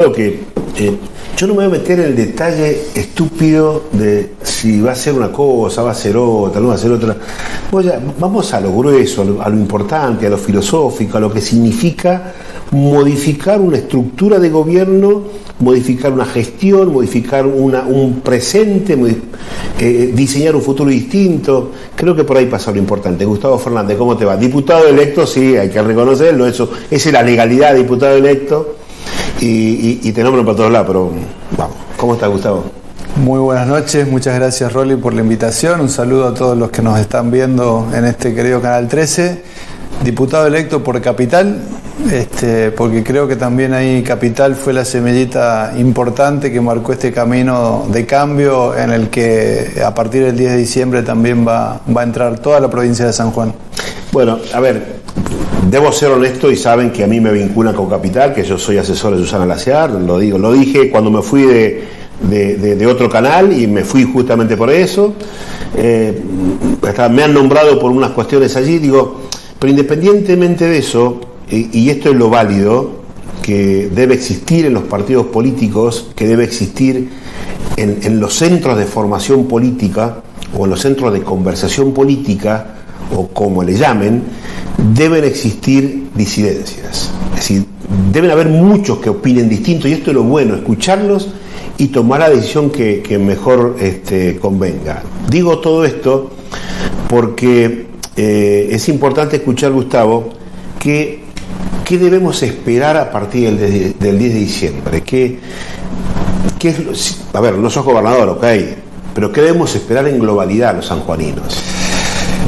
Claro que yo no me voy a meter en el detalle estúpido de si va a ser una cosa, va a ser otra, no va a ser otra. Vamos a lo grueso, a lo importante, a lo filosófico, a lo que significa modificar una estructura de gobierno, modificar una gestión, modificar un presente, diseñar un futuro distinto. Creo que por ahí pasa lo importante. Gustavo Fernández, ¿cómo te va? Diputado electo, sí, hay que reconocerlo, eso, esa es la legalidad de diputado electo. Y te nombran para todos lados, pero vamos. ¿Cómo estás, Gustavo? Muy buenas noches, muchas gracias, Rolly, por la invitación. Un saludo a todos los que nos están viendo en este querido Canal 13. Diputado electo por Capital, porque creo que también ahí Capital fue la semillita importante que marcó este camino de cambio en el que a partir del 10 de diciembre también va a entrar toda la provincia de San Juan. Bueno, a ver, debo ser honesto y saben que a mí me vinculan con Capital, que yo soy asesor de Susana Laciar, lo dije cuando me fui de otro canal y me fui justamente por eso. Me han nombrado por unas cuestiones allí, pero independientemente de eso, y esto es lo válido, que debe existir en los partidos políticos, que debe existir en los centros de formación política o en los centros de conversación política, o como le llamen, deben existir disidencias. Es decir, deben haber muchos que opinen distinto, y esto es lo bueno, escucharlos y tomar la decisión que mejor convenga. Digo todo esto porque es importante escuchar, Gustavo, qué debemos esperar a partir del 10 de diciembre. A ver, no sos gobernador, ok, pero ¿qué debemos esperar en globalidad los sanjuaninos?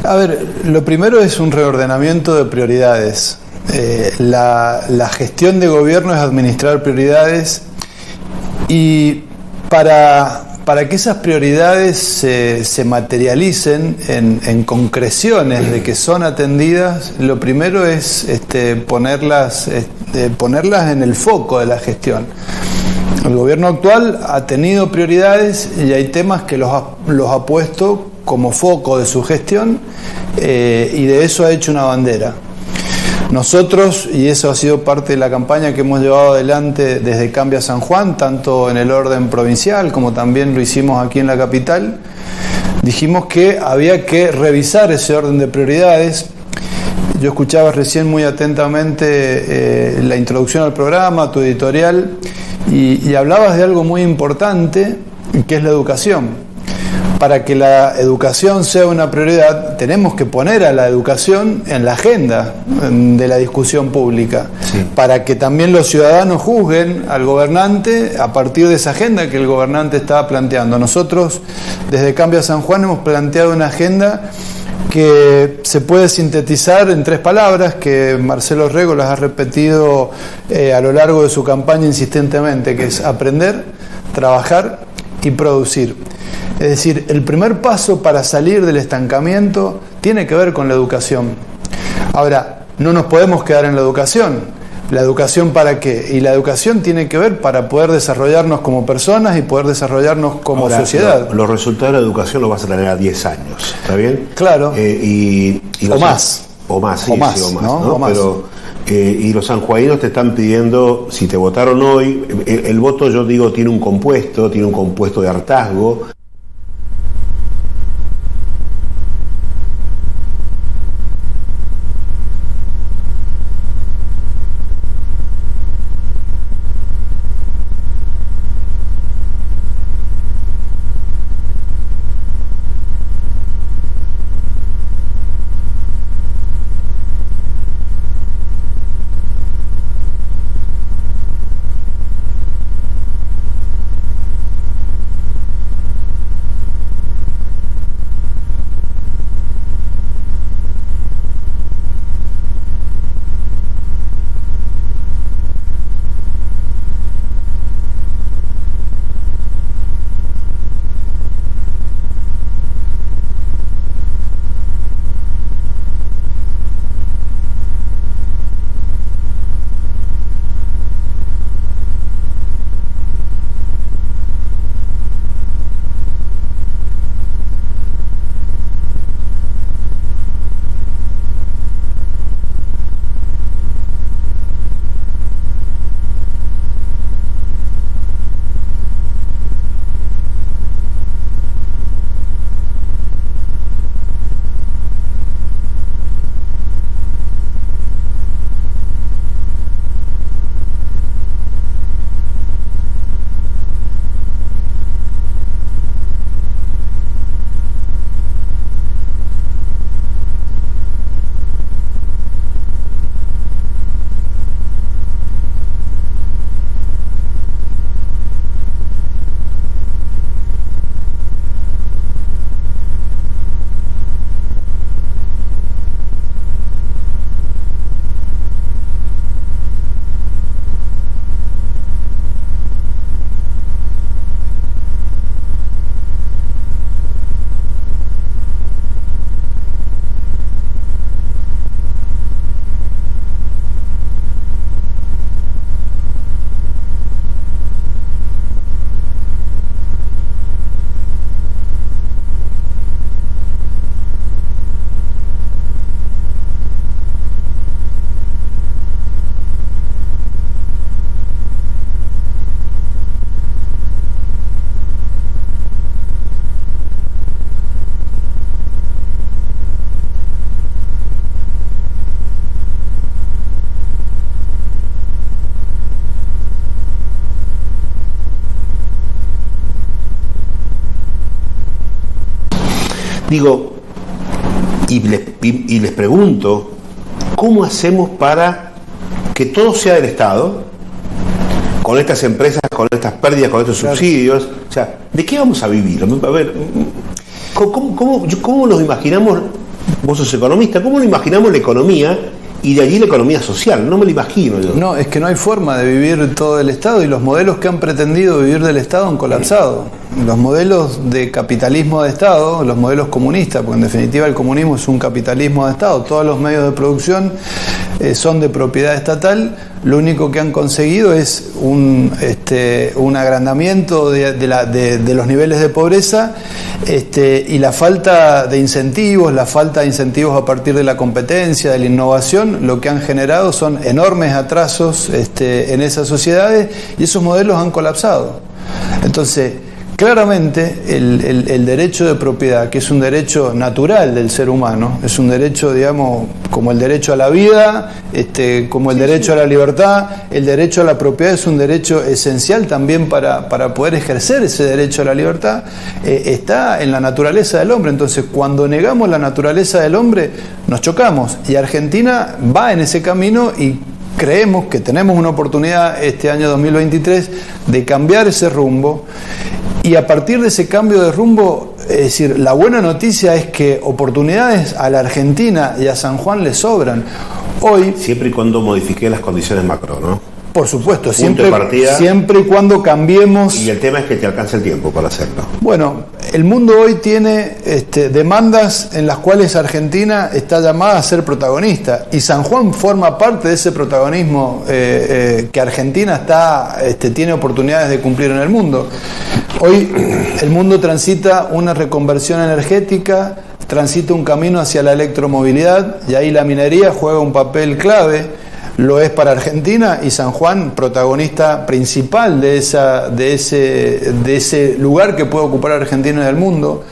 A ver, lo primero es un reordenamiento de prioridades. La gestión de gobierno es administrar prioridades, y para que esas prioridades se materialicen en concreciones de que son atendidas, lo primero es ponerlas en el foco de la gestión. El gobierno actual ha tenido prioridades y hay temas que los ha puesto como foco de su gestión, y de eso ha hecho una bandera. Nosotros, y eso ha sido parte de la campaña que hemos llevado adelante desde Cambia San Juan, tanto en el orden provincial como también lo hicimos aquí en la capital, dijimos que había que revisar ese orden de prioridades. Yo escuchaba recién muy atentamente la introducción al programa, tu editorial, y hablabas de algo muy importante, que es la educación. Para que la educación sea una prioridad, tenemos que poner a la educación en la agenda de la discusión pública, sí, para que también los ciudadanos juzguen al gobernante a partir de esa agenda que el gobernante estaba planteando. Nosotros, desde Cambia San Juan, hemos planteado una agenda que se puede sintetizar en 3 palabras, que Marcelo Rego las ha repetido a lo largo de su campaña insistentemente, que es aprender, trabajar y producir. Es decir, el primer paso para salir del estancamiento tiene que ver con la educación. Ahora, no nos podemos quedar en la educación. ¿La educación para qué? Y la educación tiene que ver para poder desarrollarnos como personas y poder desarrollarnos como sociedad. Los resultados de la educación los vas a tener a 10 años, ¿está bien? Claro. O más. O más, sí, ¿no? O más. Pero, y los sanjuaninos te están pidiendo, si te votaron hoy, el voto, yo digo, tiene un compuesto de hartazgo. Digo, y les pregunto, ¿cómo hacemos para que todo sea del Estado, con estas empresas, con estas pérdidas, con estos subsidios? O sea, ¿de qué vamos a vivir? A ver, ¿cómo nos imaginamos, vos sos economista, cómo nos imaginamos la economía y de allí la economía social? No me lo imagino yo. No, es que no hay forma de vivir todo del Estado, y los modelos que han pretendido vivir del Estado han colapsado. Los modelos de capitalismo de Estado, los modelos comunistas, porque en definitiva el comunismo es un capitalismo de Estado, todos los medios de producción son de propiedad estatal, lo único que han conseguido es un agrandamiento de los niveles de pobreza, y la falta de incentivos, a partir de la competencia, de la innovación, lo que han generado son enormes atrasos en esas sociedades, y esos modelos han colapsado. Entonces, claramente el derecho de propiedad, que es un derecho natural del ser humano, es un derecho, digamos, como el derecho a la vida, como el derecho a la libertad, el derecho a la propiedad es un derecho esencial también para poder ejercer ese derecho a la libertad, está en la naturaleza del hombre. Entonces, cuando negamos la naturaleza del hombre, nos chocamos, y Argentina va en ese camino, y creemos que tenemos una oportunidad este año 2023 de cambiar ese rumbo. Y a partir de ese cambio de rumbo, es decir, la buena noticia es que oportunidades a la Argentina y a San Juan le sobran. Hoy, siempre y cuando modifique las condiciones macro, ¿no? Por supuesto, siempre y cuando cambiemos. Y el tema es que te alcance el tiempo para hacerlo. Bueno, el mundo hoy tiene demandas en las cuales Argentina está llamada a ser protagonista, y San Juan forma parte de ese protagonismo que Argentina tiene oportunidades de cumplir en el mundo. Hoy el mundo transita una reconversión energética, transita un camino hacia la electromovilidad, y ahí la minería juega un papel clave. Lo es para Argentina, y San Juan, protagonista principal de ese lugar que puede ocupar Argentina en el mundo.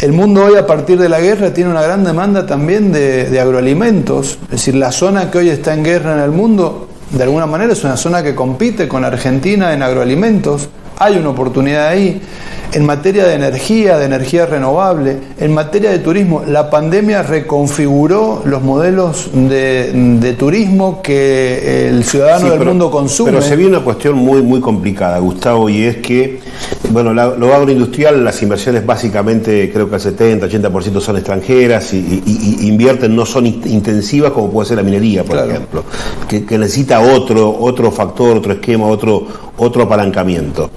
El mundo hoy, a partir de la guerra, tiene una gran demanda también de agroalimentos. Es decir, la zona que hoy está en guerra en el mundo, de alguna manera es una zona que compite con Argentina en agroalimentos. Hay una oportunidad ahí. En materia de energía renovable, en materia de turismo, la pandemia reconfiguró los modelos de turismo que el ciudadano del mundo consume. Pero se viene una cuestión muy, muy complicada, Gustavo, y es que, bueno, lo agroindustrial, las inversiones básicamente, creo que el 70-80% son extranjeras, y invierten, no son intensivas como puede ser la minería, por ejemplo, que necesita otro factor, otro esquema, otro apalancamiento.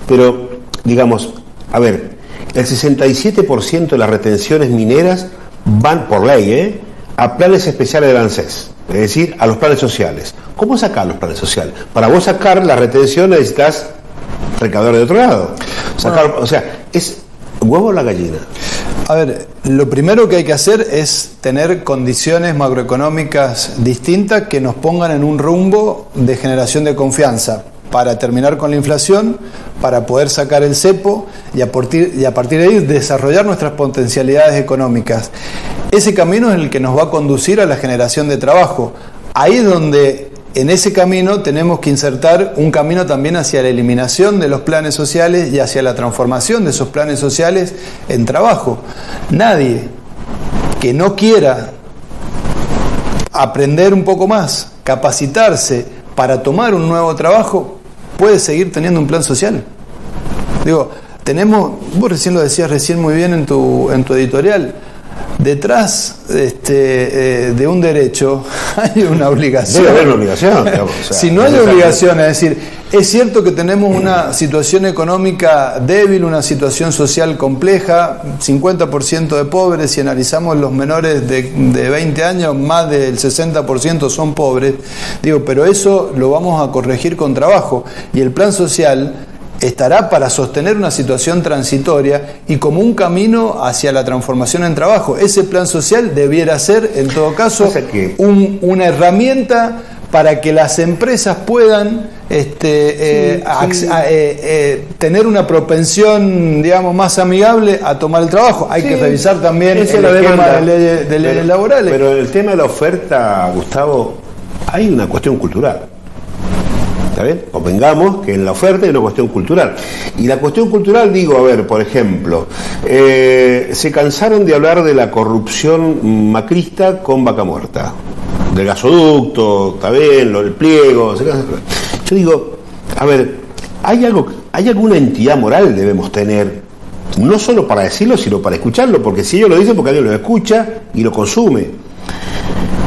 Pero, digamos, a ver, el 67% de las retenciones mineras van por ley a planes especiales del ANSES, es decir, a los planes sociales. ¿Cómo sacar los planes sociales? Para vos sacar la retención necesitas recaudador de otro lado. O sea, ¿es huevo o la gallina? A ver, lo primero que hay que hacer es tener condiciones macroeconómicas distintas que nos pongan en un rumbo de generación de confianza, para terminar con la inflación, para poder sacar el cepo y a partir de ahí desarrollar nuestras potencialidades económicas. Ese camino es el que nos va a conducir a la generación de trabajo. Ahí es donde, en ese camino, tenemos que insertar un camino también hacia la eliminación de los planes sociales y hacia la transformación de esos planes sociales en trabajo. Nadie que no quiera aprender un poco más, capacitarse para tomar un nuevo trabajo, puede seguir teniendo un plan social. Digo, vos recién lo decías muy bien en tu editorial, detrás de un derecho hay una obligación. Debe haber una obligación. Digamos, si no hay obligación, es decir, es cierto que tenemos una situación económica débil, una situación social compleja, 50% de pobres, si analizamos los menores de 20 años, más del 60% son pobres, pero eso lo vamos a corregir con trabajo, y el plan social estará para sostener una situación transitoria y como un camino hacia la transformación en trabajo. Ese plan social debiera ser, en todo caso, una herramienta para que las empresas puedan tener una propensión, digamos, más amigable a tomar el trabajo. Hay que revisar también el esquema de leyes laborales. Pero el tema de la oferta, Gustavo, hay una cuestión cultural. ¿Está bien? Convengamos que en la oferta hay una cuestión cultural. Y la cuestión cultural, digo, a ver, por ejemplo, se cansaron de hablar de la corrupción macrista con Vaca Muerta, del gasoducto, está bien, el pliego. Yo digo, a ver, hay alguna entidad moral debemos tener, no solo para decirlo, sino para escucharlo, porque si ellos lo dicen, porque alguien lo escucha y lo consume.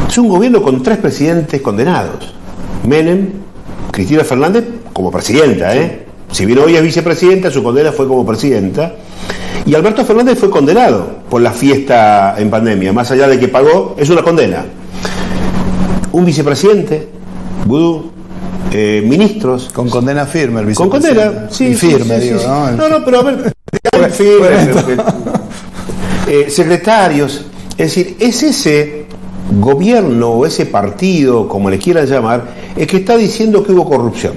Es un gobierno con 3 presidentes condenados. Menem, Cristina Fernández como presidenta, si bien hoy es vicepresidenta, su condena fue como presidenta, y Alberto Fernández fue condenado por la fiesta en pandemia, más allá de que pagó, es una condena. Un vicepresidente, vudú, ministros. Con condena firme el con vicepresidente. Condena, sí. Firme, sí, digo, sí. ¿no? No, pero a ver, firme, secretarios, es decir, es ese gobierno o ese partido, como le quieran llamar, el que está diciendo que hubo corrupción.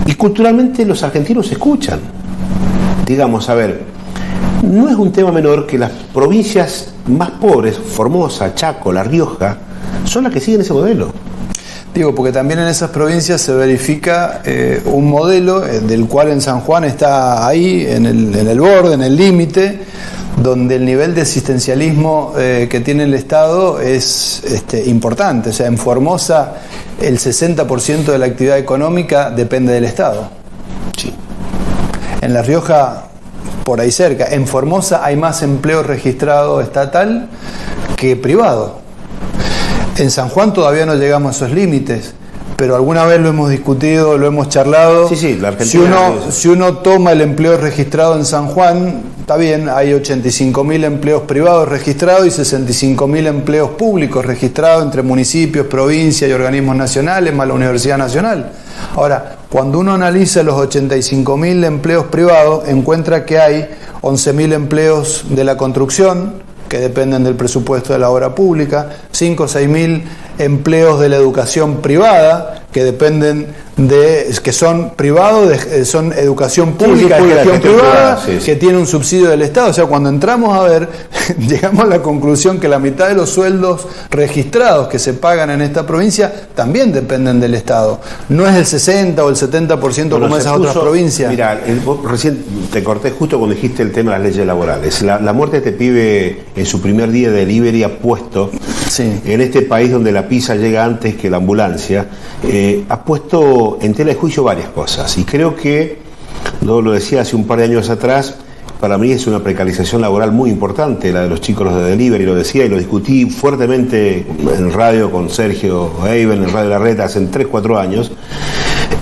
Y culturalmente los argentinos escuchan. Digamos, a ver, no es un tema menor que las provincias más pobres, Formosa, Chaco, La Rioja, son las que siguen ese modelo. Digo, porque también en esas provincias se verifica un modelo del cual en San Juan está ahí, en el borde, en el límite, donde el nivel de asistencialismo que tiene el Estado es importante. O sea, en Formosa el 60% de la actividad económica depende del Estado. Sí. En La Rioja, por ahí cerca. En Formosa hay más empleo registrado estatal que privado. En San Juan todavía no llegamos a esos límites, pero alguna vez lo hemos discutido, lo hemos charlado. Sí, la Argentina. Si uno toma el empleo registrado en San Juan, está bien, hay 85.000 empleos privados registrados y 65.000 empleos públicos registrados entre municipios, provincias y organismos nacionales, más la Universidad Nacional. Ahora, cuando uno analiza los 85.000 empleos privados, encuentra que hay 11.000 empleos de la construcción, que dependen del presupuesto de la obra pública, 5 o 6.000 empleos de la educación privada, que dependen que son privados, son educación pública, gestión privada, que tiene un subsidio del Estado. O sea, cuando entramos a ver, llegamos a la conclusión que la mitad de los sueldos registrados que se pagan en esta provincia también dependen del Estado. No es el 60 o el 70% como esas otras provincias. Mira, vos recién te corté justo cuando dijiste el tema de las leyes laborales. La muerte de este pibe en su primer día de delivery ha puesto, en este país donde la pizza llega antes que la ambulancia, ha puesto en tela de juicio varias cosas, y creo que, lo decía hace un par de años atrás, para mí es una precarización laboral muy importante la de los chicos, los de delivery, lo decía y lo discutí fuertemente en radio con Sergio Eiben, en Radio Larreta, hace 3-4 años.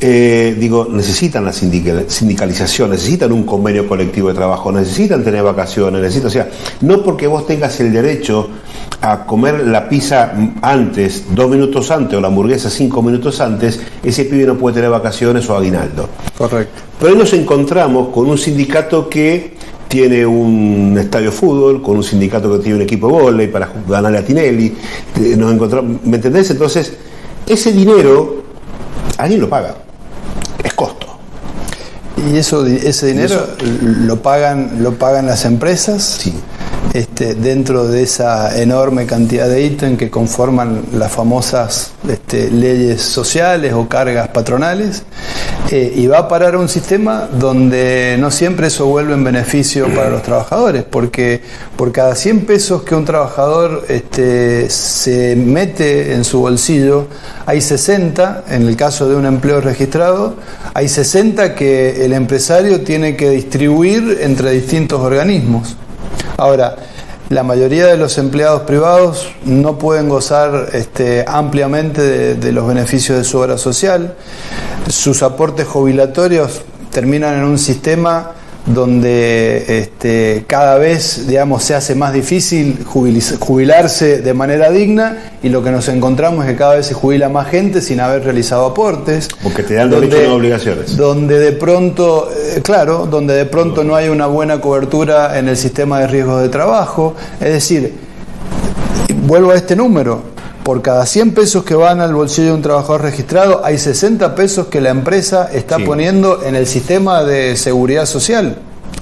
Digo, necesitan la sindicalización, necesitan un convenio colectivo de trabajo, necesitan tener vacaciones, o sea, no porque vos tengas el derecho a comer la pizza antes, 2 minutos antes, o la hamburguesa 5 minutos antes, ese pibe no puede tener vacaciones o aguinaldo. Correcto. Pero hoy nos encontramos con un sindicato que tiene un estadio de fútbol, con un sindicato que tiene un equipo de vóley para ganarle a Tinelli, nos encontramos, ¿me entendés? Entonces, ese dinero, alguien lo paga, es costo. ¿Y ese dinero lo pagan las empresas? Sí. Dentro de esa enorme cantidad de ítems que conforman las famosas leyes sociales o cargas patronales, y va a parar a un sistema donde no siempre eso vuelve en beneficio para los trabajadores, porque por cada 100 pesos que un trabajador se mete en su bolsillo, hay 60, en el caso de un empleo registrado, hay 60 que el empresario tiene que distribuir entre distintos organismos. Ahora, la mayoría de los empleados privados no pueden gozar ampliamente de los beneficios de su obra social. Sus aportes jubilatorios terminan en un sistema donde cada vez, digamos, se hace más difícil jubilarse de manera digna, y lo que nos encontramos es que cada vez se jubila más gente sin haber realizado aportes. Porque te dan derechos y no obligaciones. Donde de pronto, no hay una buena cobertura en el sistema de riesgos de trabajo. Es decir, vuelvo a este número, por cada 100 pesos que van al bolsillo de un trabajador registrado, hay 60 pesos que la empresa está poniendo en el sistema de seguridad social.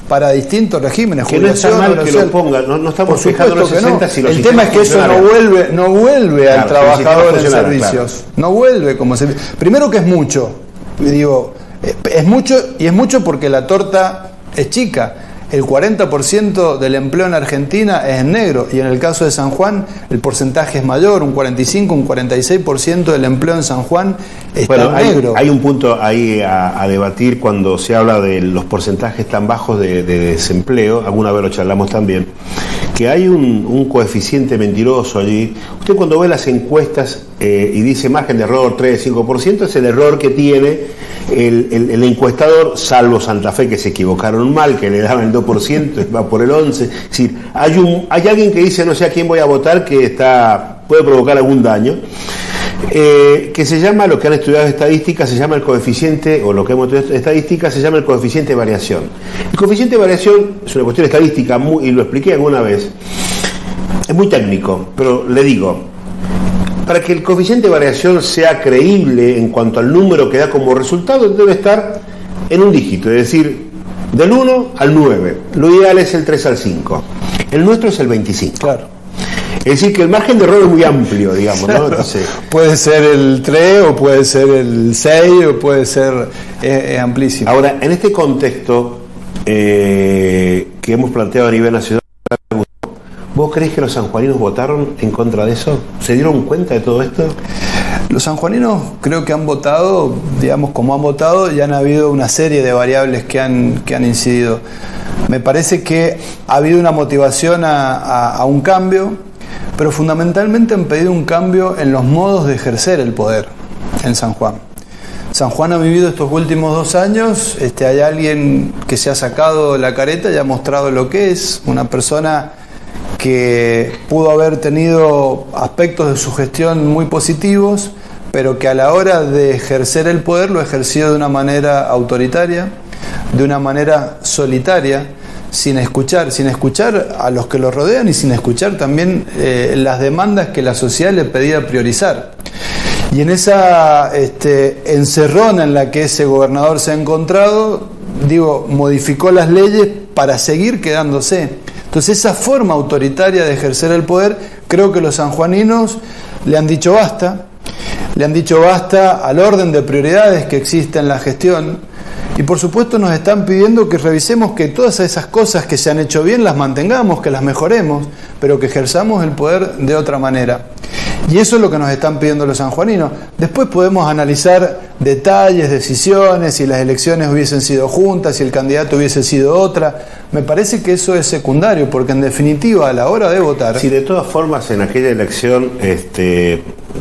para distintos regímenes. Que no está mal que lo ponga, no estamos fijando los 60 no. si los el tema es que eso no vuelve claro, al trabajador en servicios. Claro. No vuelve como servicio. Primero que es mucho. Digo, es mucho, y es mucho porque la torta es chica. El 40% del empleo en Argentina es en negro, y en el caso de San Juan el porcentaje es mayor, un 45, un 46% del empleo en San Juan está en negro. Hay un punto ahí a debatir cuando se habla de los porcentajes tan bajos de desempleo, alguna vez lo charlamos también, que hay un coeficiente mentiroso allí. Usted cuando ve las encuestas y dice margen de error 3-5%, es el error que tiene el encuestador, salvo Santa Fe, que se equivocaron mal, que le daban el 2%, va por el 11%. Es decir, hay alguien que dice, no sé a quién voy a votar, que puede provocar algún daño, que se llama, lo que han estudiado estadística, se llama el coeficiente, o lo que hemos estudiado estadística, se llama el coeficiente de variación. El coeficiente de variación es una cuestión estadística, y lo expliqué alguna vez, es muy técnico, pero le digo, para que el coeficiente de variación sea creíble en cuanto al número que da como resultado, debe estar en un dígito, es decir, del 1 al 9. Lo ideal es el 3 al 5. El nuestro es el 25. Claro. Es decir, que el margen de error es muy amplio, digamos, ¿no? Entonces, puede ser el 3, o puede ser el 6, o puede ser amplísimo. Ahora, en este contexto que hemos planteado a nivel nacional, ¿vos creés que los sanjuaninos votaron en contra de eso? ¿Se dieron cuenta de todo esto? Los sanjuaninos creo que han votado, digamos, como han votado, y han habido una serie de variables que han incidido. Me parece que ha habido una motivación a un cambio, pero fundamentalmente han pedido un cambio en los modos de ejercer el poder en San Juan. San Juan ha vivido estos últimos 2 años, hay alguien que se ha sacado la careta y ha mostrado lo que es, una persona que pudo haber tenido aspectos de su gestión muy positivos, pero que a la hora de ejercer el poder lo ha ejercido de una manera autoritaria, de una manera solitaria, sin escuchar a los que lo rodean y sin escuchar también las demandas que la sociedad le pedía priorizar. Y en esa encerrona en la que ese gobernador se ha encontrado, modificó las leyes para seguir quedándose. Entonces, esa forma autoritaria de ejercer el poder, creo que los sanjuaninos le han dicho basta al orden de prioridades que existe en la gestión, y por supuesto nos están pidiendo que revisemos que todas esas cosas que se han hecho bien las mantengamos, que las mejoremos, pero que ejerzamos el poder de otra manera. Y eso es lo que nos están pidiendo los sanjuaninos. Después podemos analizar detalles, decisiones, si las elecciones hubiesen sido juntas, si el candidato hubiese sido otra. Me parece que eso es secundario, porque en definitiva a la hora de votar... Si de todas formas en aquella elección,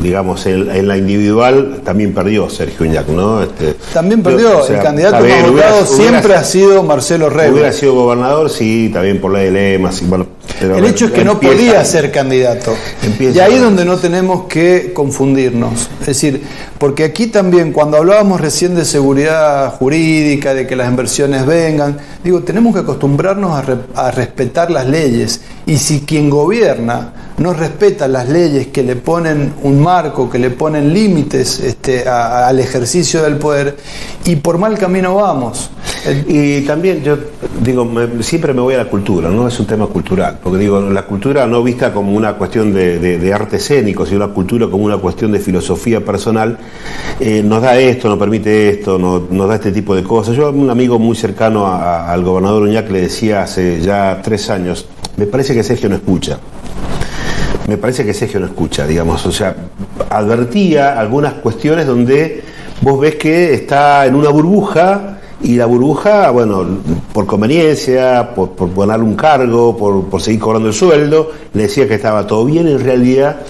digamos, en la individual también perdió Sergio Uñac, ¿no? También perdió, el candidato más votado siempre ha sido Marcelo Rego. Hubiera sido gobernador, sí, también por la de lemas, bueno... El hecho es que no podía ser candidato. Y ahí es donde no tenemos que confundirnos. Es decir, porque aquí también, cuando hablábamos recién de seguridad jurídica, de que las inversiones vengan, tenemos que acostumbrarnos a respetar las leyes. Y si quien gobierna no respeta las leyes que le ponen un marco, que le ponen límites al ejercicio del poder, y por mal camino vamos. Y también yo siempre me voy a la cultura, ¿no? Es un tema cultural, porque la cultura no vista como una cuestión de arte escénico, sino la cultura como una cuestión de filosofía personal, nos da esto, nos permite esto, nos da este tipo de cosas. Yo, un amigo muy cercano al gobernador Uñac, le decía hace ya 3 años, me parece que Sergio no escucha. Digamos, o sea, advertía algunas cuestiones donde vos ves que está en una burbuja, y la burbuja, bueno, por conveniencia, por ganar un cargo, por seguir cobrando el sueldo, le decía que estaba todo bien. En realidad,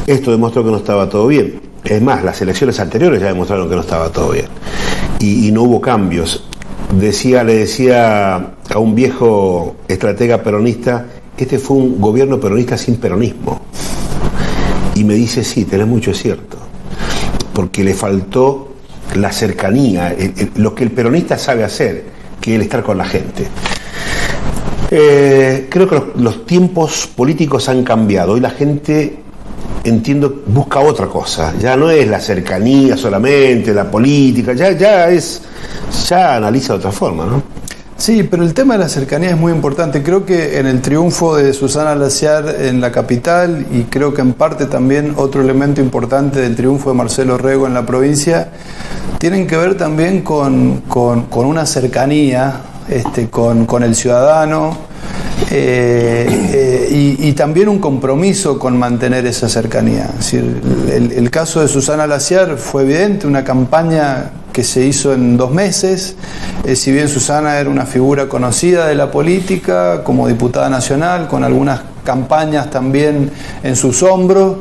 esto demostró que no estaba todo bien. Es más, las elecciones anteriores ya demostraron que no estaba todo bien. Y no hubo cambios. Le decía a un viejo estratega peronista, este fue un gobierno peronista sin peronismo. Y me dice, sí, tenés mucho, es cierto. Porque le faltó la cercanía, lo que el peronista sabe hacer, que es el estar con la gente. Creo que los tiempos políticos han cambiado. Hoy la gente, entiendo, busca otra cosa. Ya no es la cercanía solamente, la política, ya analiza de otra forma, ¿no? Sí, pero el tema de la cercanía es muy importante. Creo que en el triunfo de Susana Laciar en la capital, y creo que en parte también otro elemento importante del triunfo de Marcelo Rego en la provincia, tienen que ver también con una cercanía con el ciudadano, y también un compromiso con mantener esa cercanía. Es decir, el caso de Susana Laciar fue evidente, una campaña que se hizo en 2 meses. Si bien Susana era una figura conocida de la política como diputada nacional, con algunas campañas también en sus hombros,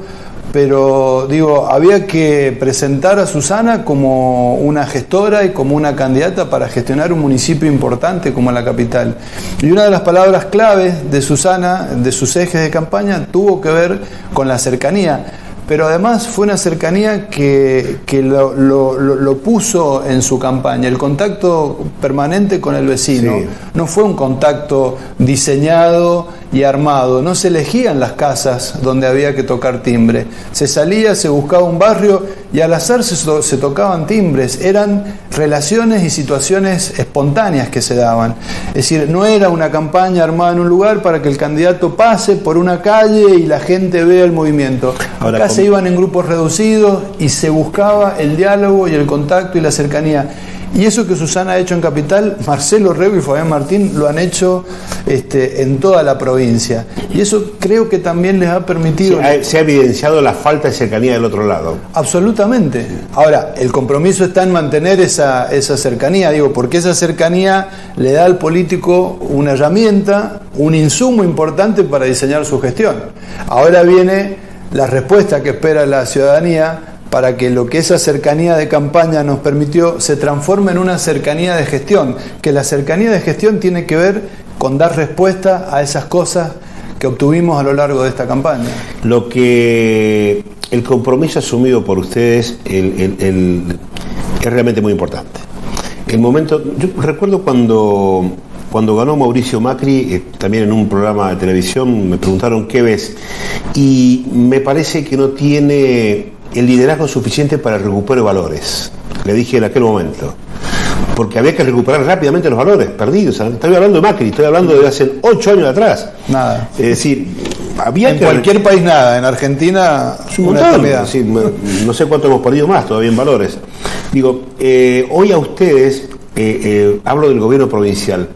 pero digo, había que presentar a Susana como una gestora y como una candidata para gestionar un municipio importante como la capital. Y una de las palabras claves de Susana, de sus ejes de campaña, tuvo que ver con la cercanía. Pero además fue una cercanía que lo puso en su campaña, el contacto permanente con el vecino. Sí. No fue un contacto diseñado y armado, no se elegían las casas donde había que tocar timbre. Se salía, se buscaba un barrio y al azar se tocaban timbres. Eran relaciones y situaciones espontáneas que se daban. Es decir, no era una campaña armada en un lugar para que el candidato pase por una calle y la gente vea el movimiento. Ahora, acá se iban en grupos reducidos y se buscaba el diálogo y el contacto y la cercanía. Y eso que Susana ha hecho en Capital, Marcelo Rego y Fabián Martín lo han hecho en toda la provincia. Y eso creo que también les ha permitido... Se ha evidenciado la falta de cercanía del otro lado. Absolutamente. Ahora, el compromiso está en mantener esa cercanía, porque esa cercanía le da al político una herramienta, un insumo importante para diseñar su gestión. Ahora viene la respuesta que espera la ciudadanía para que lo que esa cercanía de campaña nos permitió se transforme en una cercanía de gestión, que la cercanía de gestión tiene que ver con dar respuesta a esas cosas que obtuvimos a lo largo de esta campaña. El compromiso asumido por ustedes es realmente muy importante. Yo recuerdo cuando ganó Mauricio Macri, también en un programa de televisión, me preguntaron ¿qué ves? Y me parece que no tiene el liderazgo suficiente para recuperar valores. Le dije en aquel momento. Porque había que recuperar rápidamente los valores perdidos. Estoy hablando de Macri, estoy hablando de hace 8 años atrás. Nada. Es decir, había en cualquier país nada, en Argentina un montón. Es decir, no sé cuánto hemos perdido más todavía en valores. Digo, hoy a ustedes, hablo del gobierno provincial,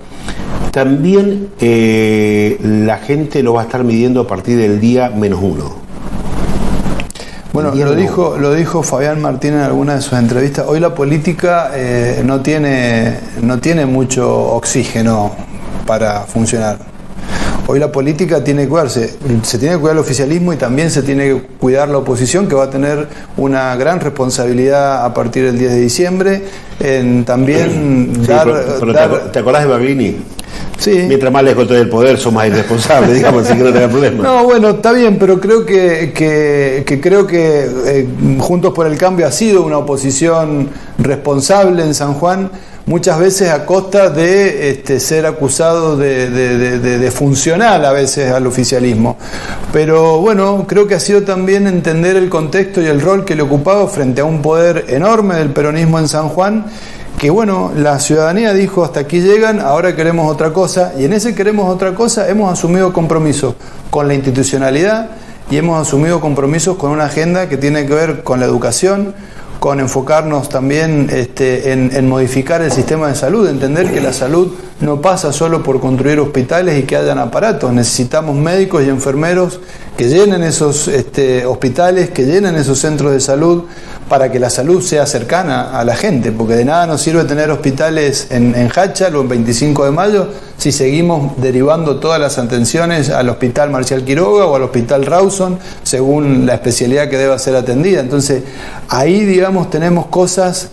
también la gente lo va a estar midiendo a partir del día -1. Bueno, lo dijo Fabián Martín en alguna de sus entrevistas. Hoy la política no tiene mucho oxígeno para funcionar. Hoy la política tiene que cuidarse. Se tiene que cuidar el oficialismo y también se tiene que cuidar la oposición, que va a tener una gran responsabilidad a partir del 10 de diciembre en también sí, ¿Te acordás de Baglini? Sí. Mientras más lejos del poder, son más irresponsables, digamos, así que no tenga problema. No, bueno, está bien, pero creo que Juntos por el Cambio ha sido una oposición responsable en San Juan, muchas veces a costa de ser acusado de funcional a veces al oficialismo. Pero bueno, creo que ha sido también entender el contexto y el rol que le ocupaba frente a un poder enorme del peronismo en San Juan, que bueno, la ciudadanía dijo hasta aquí llegan, ahora queremos otra cosa, y en ese queremos otra cosa hemos asumido compromisos con la institucionalidad y hemos asumido compromisos con una agenda que tiene que ver con la educación, con enfocarnos también en modificar el sistema de salud, entender que la salud no pasa solo por construir hospitales y que hayan aparatos, necesitamos médicos y enfermeros que llenen esos hospitales, que llenen esos centros de salud, para que la salud sea cercana a la gente, porque de nada nos sirve tener hospitales en Háchal o en 25 de Mayo si seguimos derivando todas las atenciones al Hospital Marcial Quiroga o al Hospital Rawson, según la especialidad que deba ser atendida. Entonces, ahí, digamos, tenemos cosas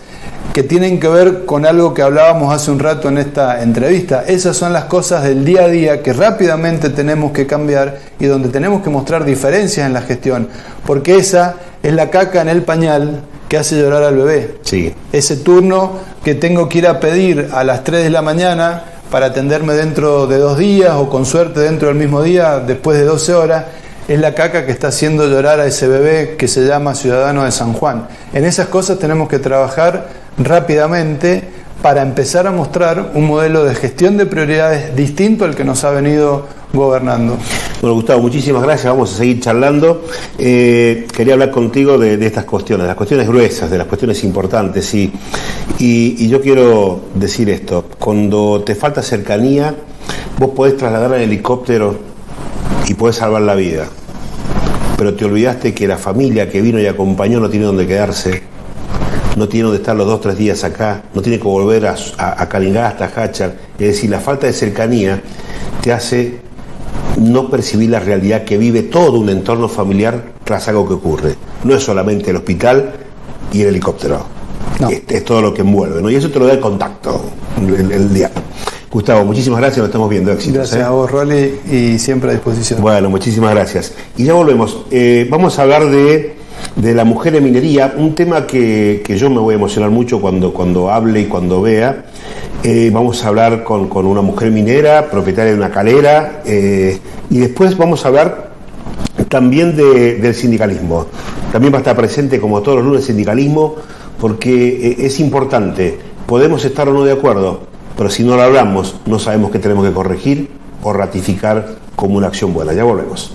que tienen que ver con algo que hablábamos hace un rato en esta entrevista. Esas son las cosas del día a día que rápidamente tenemos que cambiar y donde tenemos que mostrar diferencias en la gestión, porque esa es la caca en el pañal que hace llorar al bebé. Sí. Ese turno que tengo que ir a pedir a las 3 de la mañana para atenderme dentro de 2 días o con suerte dentro del mismo día, después de 12 horas, es la caca que está haciendo llorar a ese bebé que se llama ciudadano de San Juan. En esas cosas tenemos que trabajar rápidamente para empezar a mostrar un modelo de gestión de prioridades distinto al que nos ha venido gobernando. Bueno, Gustavo, muchísimas gracias, vamos a seguir charlando. Quería hablar contigo de estas cuestiones, de las cuestiones gruesas, de las cuestiones importantes, y yo quiero decir esto: cuando te falta cercanía, vos podés trasladar al helicóptero y podés salvar la vida, pero te olvidaste que la familia que vino y acompañó no tiene dónde quedarse, no tiene dónde estar los 2 o 3 días acá, no tiene que volver a Kaliningrad hasta Hachar. Es decir, la falta de cercanía te hace no percibir la realidad que vive todo un entorno familiar tras algo que ocurre. No es solamente el hospital y el helicóptero, no. Es todo lo que envuelve, ¿no? Y eso te lo da el contacto, el día. Gustavo, muchísimas gracias, nos estamos viendo. Éxitos. Gracias a vos, Rolly, y siempre a disposición. Bueno, muchísimas gracias. Y ya volvemos. Vamos a hablar de la mujer en minería, un tema que yo me voy a emocionar mucho cuando hable y cuando vea. Vamos a hablar con una mujer minera, propietaria de una calera, y después vamos a hablar también del sindicalismo. También va a estar presente, como todos los lunes, sindicalismo, porque es importante. Podemos estar o no de acuerdo, pero si no lo hablamos, no sabemos qué tenemos que corregir o ratificar como una acción buena. Ya volvemos.